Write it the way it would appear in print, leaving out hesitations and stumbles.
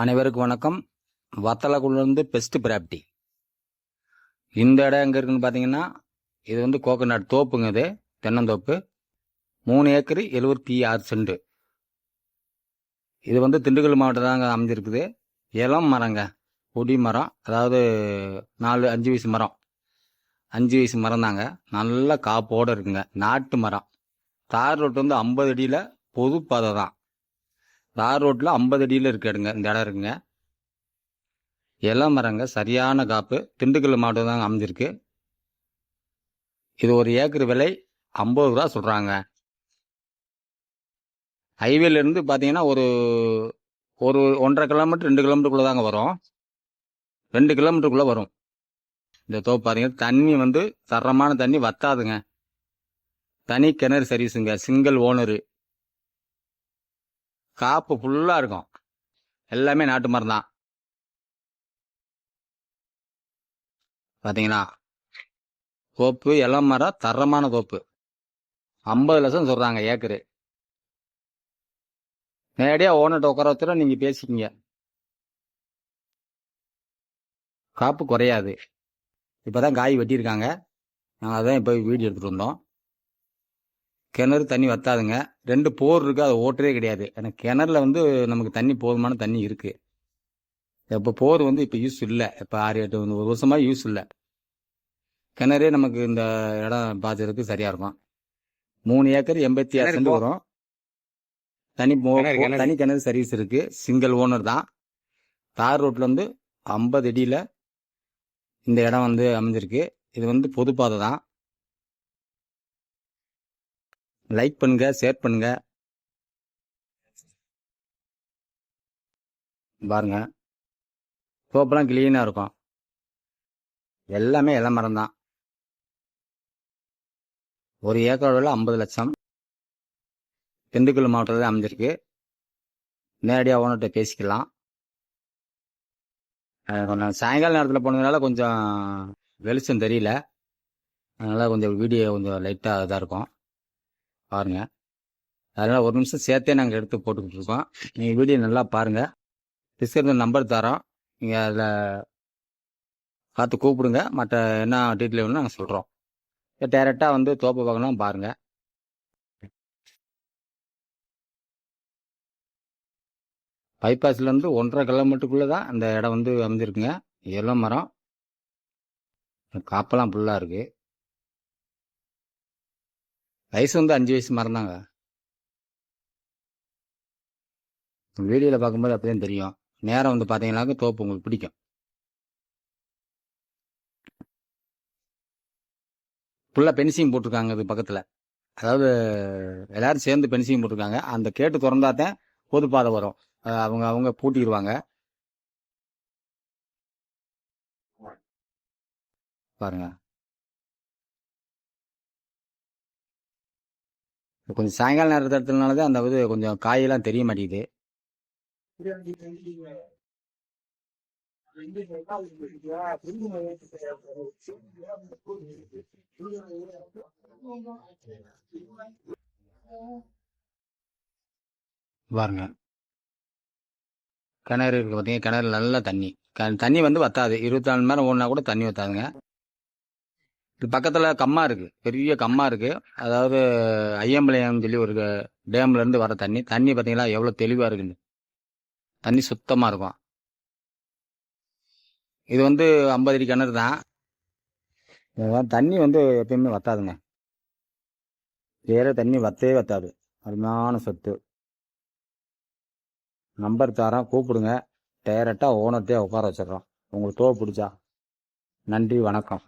அனைவருக்கும் வணக்கம். வத்தலக்குள்ளேருந்து best property. இந்த இடம் எங்கே இருக்குன்னு பார்த்தீங்கன்னா, இது வந்து கோகனட் தோப்புங்க. இது தென்னந்தோப்பு. 3 ஏக்கர் 76 சென்ட். இது வந்து திண்டுக்கல் மாவட்டம் தாங்க அமைஞ்சிருக்குது. இளம் மரங்க, கொடி மரம், அதாவது 4-5 வயசு மரம். 5 வயசு மரம் தாங்க. நல்ல காப்போடு இருக்குங்க. நாட்டு மரம். தார் ரோட்டு வந்து 50 அடியில் பொது பாதை தான். தார் ரோட்டில் 50 அடியில் இருக்காடுங்க இந்த இடம் இருக்குங்க. இளம் மரங்க, சரியான காப்பு. திண்டுக்கல் மாவட்டம் தாங்க அமைஞ்சிருக்கு. இது ஒரு ஏக்கர் விலை 50 ரூபா சொல்கிறாங்க. ஹைவேலேருந்து பார்த்தீங்கன்னா ஒரு 1.5 கிலோமீட்டர் 2 கிலோமீட்டருக்குள்ளே தாங்க வரும். 2 கிலோமீட்டருக்குள்ளே வரும் இந்த தோப்பு. பார்த்தீங்கன்னா தண்ணி வந்து தரமான தண்ணி, வத்தாதுங்க. தனி கிணறு சர்வீஸுங்க, சிங்கிள் ஓனரு. காப்பு ஃபுல்லாக இருக்கும். எல்லாமே நாட்டு மரம் தான். பார்த்தீங்களா, தோப்பு இளம் மரம், தரமான தோப்பு. 50 லட்சம் சொல்கிறாங்க ஏக்கரு. நேரடியாக ஓனர்கிட்ட உட்கார வச்சுட நீங்கள் பேசிக்கிங்க. காப்பு குறையாது. இப்போ தான் காய் வெட்டியிருக்காங்க. நாங்கள் அதான் இப்போ வீடியோ எடுத்துகிட்டு வந்தோம். கிணறு தண்ணி வத்தாதுங்க. 2 போர் இருக்குது, அதை ஓட்டுறதே கிடையாது. ஏன்னா கிணறுல வந்து நமக்கு தண்ணி போதுமான தண்ணி இருக்குது. இப்போ போர் வந்து இப்போ யூஸ் இல்லை. இப்போ 6-8 1 வருஷமாக யூஸ் இல்லை. கிணறே நமக்கு இந்த இடம் பாய்ச்சறதுக்கு சரியாக இருக்கும். 3 ஏக்கர் 86 சென்ட் வரும். தனி கிணறு சர்வீஸ் இருக்கு. சிங்கிள் ஓனர் தான். தார் ரோட்ல வந்து 50 அடியில் இந்த இடம் வந்து அமைஞ்சிருக்கு. இது வந்து பொதுப்பாதை தான். லைக் பண்ணுங்க, ஷேர் பண்ணுங்க. பாருங்க, தோப்பெல்லாம் கிளீனா இருக்கும். எல்லாமே இளம் மரம் தான். ஒரு ஏக்கரோட விலை 50 லட்சம். திண்டுக்கல் மாவட்டத்தில் அமைஞ்சிருக்கு. நேரடியாக ஓனர்கிட்ட பேசிக்கலாம். கொஞ்சம் சாயங்கால நேரத்தில் போனதுனால கொஞ்சம் வெளிச்சம் தெரியல. அதனால் கொஞ்சம் வீடியோ கொஞ்சம் லைட்டாக இதாக இருக்கும் பாருங்க. அதனால் 1 நிமிஷம் சேர்த்தே நாங்கள் எடுத்து போட்டுக்கிட்டு இருக்கோம். நீங்கள் வீடியோ நல்லா பாருங்கள். டிஸ்கிரிப்ஷன் நம்பர் தரோம். நீங்கள் அதில் பார்த்து கூப்பிடுங்க. மற்ற என்ன டீட்டெயில் வேணும்னு நாங்கள் சொல்கிறோம். டேரெக்டாக வந்து தோப்பை பார்க்கணும் பாருங்கள். பைபாஸ்லேருந்து 1.5 கிலோமீட்டருக்குள்ளே தான் அந்த இடம் வந்து அமைஞ்சிருக்குங்க. இளம் மரம், காப்பெல்லாம் ஃபுல்லாக இருக்குது. வயசு வந்து 5 வயசு மரம் தாங்க. வீடியோவில் பார்க்கும்போது அப்படியே தெரியும். நேரம் வந்து பார்த்தீங்கன்னாக்க தோப்பு உங்களுக்கு பிடிக்கும். ஃபுல்லாக பென்சிங் போட்டிருக்காங்க இது பக்கத்தில். அதாவது எல்லாரும் சேர்ந்து பென்சிங் போட்டிருக்காங்க. அந்த கேட்டு திறந்தாதான் பொது பாதை வரும். அவங்க பூட்டிடுவாங்க. பாருங்க, கொஞ்சம் சாயங்கால நேரத்தில் எடுத்ததுனாலதான் அந்த இது கொஞ்சம் காயெல்லாம் தெரிய மாட்டேங்குது. பாருங்க, கிணறு இருக்கு பார்த்தீங்க. கிணறு நல்ல தண்ணி. தண்ணி வந்து வத்தாது. 24 மணி நேரம் ஓடினா கூட தண்ணி வத்தாதுங்க. இது பக்கத்தில் கம்மா இருக்கு, பெரிய கம்மா இருக்கு. அதாவது ஐயம்பளையம் சொல்லி ஒரு டேம்ல இருந்து வர தண்ணி பார்த்தீங்களா எவ்வளோ தெளிவாக இருக்குன்னு. தண்ணி சுத்தமாக இருக்கும். இது வந்து 50 அடி கிணறு தான். தண்ணி வந்து எப்பயுமே வத்தாதுங்க. வேற தண்ணி வத்தவே வத்தாது. அருமையான சொத்து. நம்பர் தரோம், கூப்பிடுங்க. டைரக்டாக ஓனர்கிட்டே உட்கார வச்சிடறோம். உங்களுக்கு தோப்பு பிடிச்சா. நன்றி, வணக்கம்.